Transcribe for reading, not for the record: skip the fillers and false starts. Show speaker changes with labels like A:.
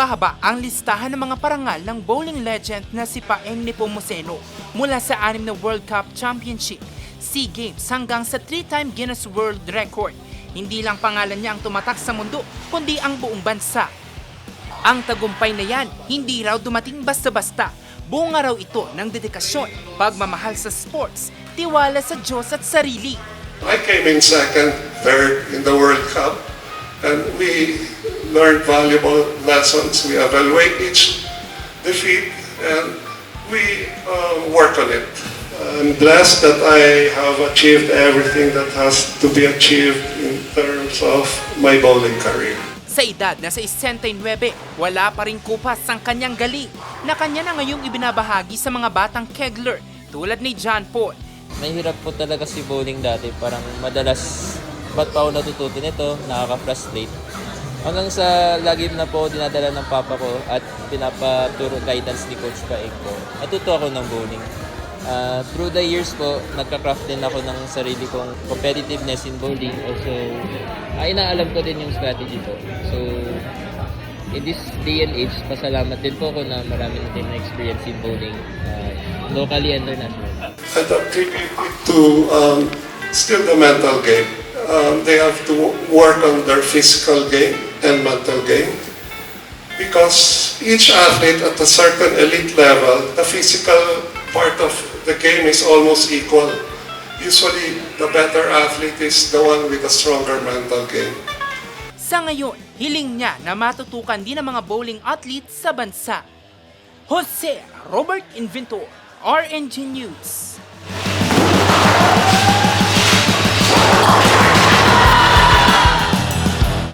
A: Mahaba ang listahan ng mga parangal ng bowling legend na si Paeng Nepomuceno mula sa 6 na World Cup Championship, SEA Games hanggang sa 3-time Guinness World Record. Hindi lang pangalan niya ang tumatak sa mundo, kundi ang buong bansa. Ang tagumpay na yan, hindi raw dumating basta-basta. Bunga raw ito ng dedikasyon, pagmamahal sa sports, tiwala sa Diyos at sarili.
B: I came in second, third in the World Cup, and we learned valuable lessons. We evaluate each defeat and we work on it. I'm blessed that I have achieved everything that has to be achieved in terms of my bowling career.
A: Sa edad na sa 69, wala pa ring kupas ang kanyang galing na kanya na ngayong ibinabahagi sa mga batang kegler tulad ni John Paul.
C: Mahirap po talaga si bowling dati. Parang madalas, ba't pa ako natututo nito? Nakaka-frustrate. Hanggang sa lagi na po dinadala ng papa ko at pinapaturo guidance ni Coach Paeng ko. Natuto ako ng bowling. Through the years po, nagka-craft din ako ng sarili kong competitiveness in bowling. Also, inaalam ko din yung strategy ko. So, in this day and age, pasalamat din po ako na marami na din na experience in bowling, locally and internationally.
B: I'd attribute it to still the mental game. They have to work on their physical game and mental game because each athlete at a certain elite level, the physical part of the game is almost equal. Usually, the better athlete is the one with a stronger mental game.
A: Sa ngayon, hiling niya na matutukan din ng mga bowling athletes sa bansa. Jose Robert Inventor, RNG News.